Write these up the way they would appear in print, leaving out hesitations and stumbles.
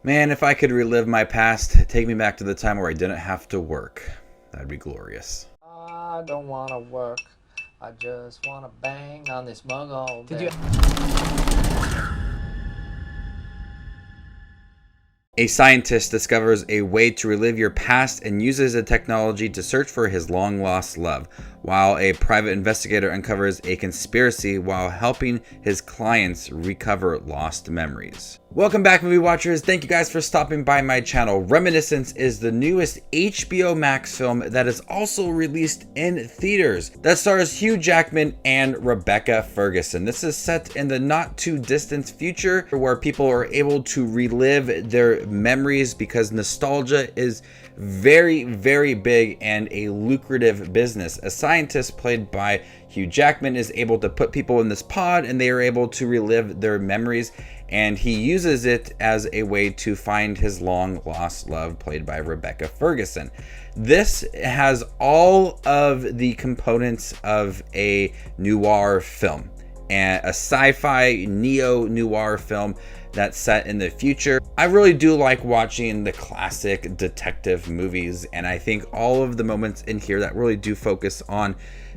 Man, if I could relive my past, take me back to the time where I didn't have to work. That'd be glorious. I don't wanna work. I just wanna bang on this mug all day. A scientist discovers a way to relive your past and uses the technology to search for his long-lost love, while a private investigator uncovers a conspiracy while helping his clients recover lost memories. Welcome back, movie watchers. Thank you guys for stopping by my channel. Reminiscence is the newest HBO Max film that is also released in theaters that stars Hugh Jackman and Rebecca Ferguson. This is set in the not too distant future where people are able to relive their memories because nostalgia is very, very big and a lucrative business. A scientist played by Hugh Jackman is able to put people in this pod and they are able to relive their memories, and he uses it as a way to find his long lost love, played by Rebecca Ferguson. This has all of the components of a noir film, and a sci-fi neo-noir film that's set in the future. I really do like watching the classic detective movies, and I think all of the moments in here that really do focus on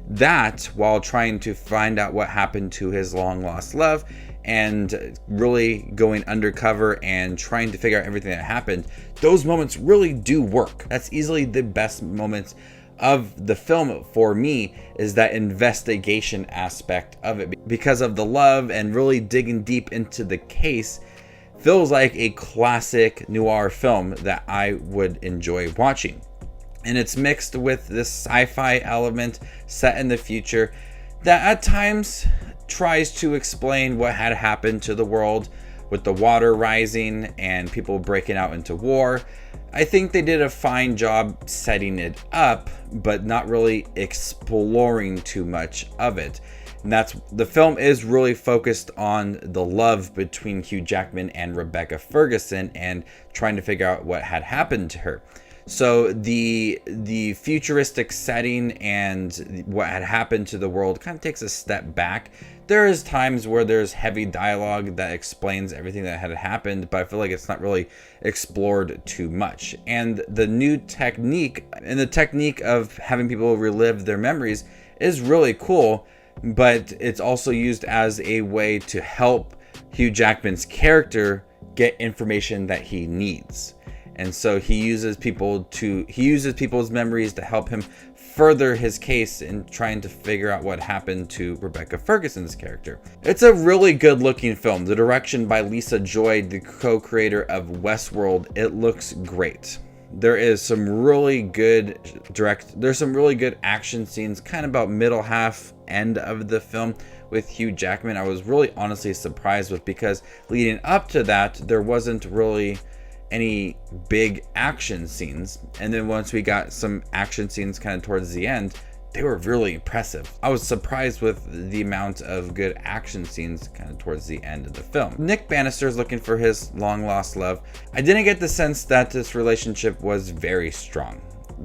that while trying to find out what happened to his long lost love and really going undercover and trying to figure out everything that happened, those moments really do work. That's easily the best moments of the film for me, is that investigation aspect of it, because of the love and really digging deep into the case. Feels like a classic noir film that I would enjoy watching. And it's mixed with this sci-fi element set in the future that at times tries to explain what had happened to the world with the water rising and people breaking out into war. I think they did a fine job setting it up, but not really exploring too much of it. And that's, the film is really focused on the love between Hugh Jackman and Rebecca Ferguson and trying to figure out what had happened to her. So the futuristic setting and what had happened to the world kind of takes a step back. There is times where there's heavy dialogue that explains everything that had happened, but I feel like it's not really explored too much. And the new technique, and the technique of having people relive their memories, is really cool, but it's also used as a way to help Hugh Jackman's character get information that he needs. And so he uses people's memories to help him further his case in trying to figure out what happened to Rebecca Ferguson's character. It's a really good looking film. The direction by Lisa Joy, the co-creator of Westworld, it looks great. There is some really good there's some really good action scenes kind of about middle half end of the film with Hugh Jackman. I was really honestly surprised with, because leading up to that there wasn't really any big action scenes, and then once we got some action scenes kind of towards the end, they were really impressive. I was surprised with the amount of good action scenes kind of towards the end of the film. Nick Bannister is looking for his long lost love. I didn't get the sense that this relationship was very strong.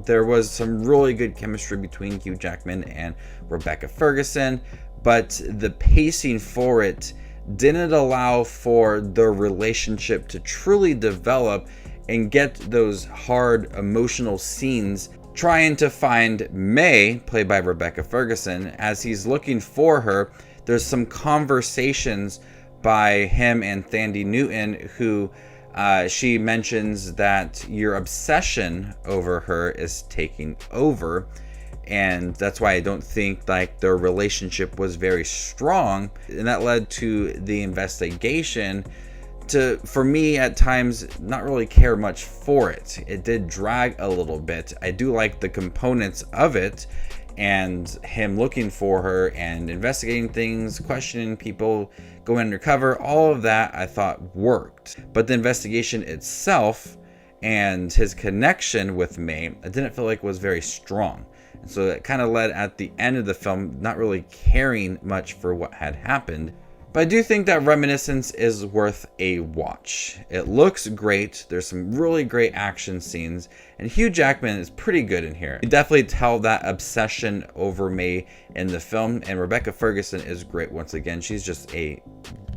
There was some really good chemistry between Hugh Jackman and Rebecca Ferguson, but the pacing for it didn't allow for the relationship to truly develop and get those hard emotional scenes trying to find May, played by Rebecca Ferguson, as he's looking for her. There's some conversations by him and Thandie Newton, who she mentions that your obsession over her is taking over, and that's why I don't think like their relationship was very strong, and that led to the investigation to, for me at times, not really care much for it. It did drag a little bit. I do like the components of it, and him looking for her and investigating things, questioning people, going undercover, all of that I thought worked. But the investigation itself and his connection with May, I didn't feel like was very strong. And so that kind of led at the end of the film not really caring much for what had happened. But I do think that Reminiscence is worth a watch. It looks great. There's some really great action scenes, and Hugh Jackman is pretty good in here. You definitely tell that obsession over May in the film, and Rebecca Ferguson is great once again. She's just a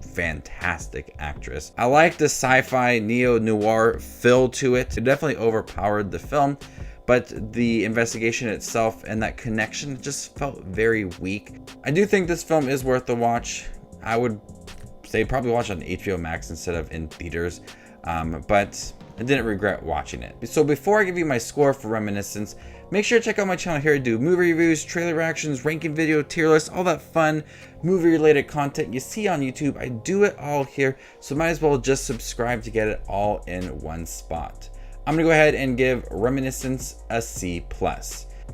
fantastic actress. I like the sci-fi neo-noir feel to it. It definitely overpowered the film, but the investigation itself and that connection just felt very weak. I do think this film is worth the watch. I would say probably watch it on HBO Max instead of in theaters, but I didn't regret watching it. So before I give you my score for Reminiscence, make sure to check out my channel here. I do movie reviews, trailer reactions, ranking video, tier lists, all that fun movie related content you see on YouTube. I do it all here, so might as well just subscribe to get it all in one spot. I'm gonna go ahead and give Reminiscence a C+.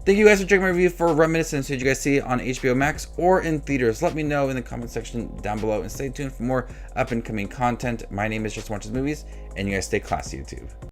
Thank you guys for checking my review for Reminiscence. Did you guys see it on HBO Max or in theaters? Let me know in the comment section down below, and stay tuned for more up and coming content. My name is Just Watches Movies, and you guys stay classy, YouTube.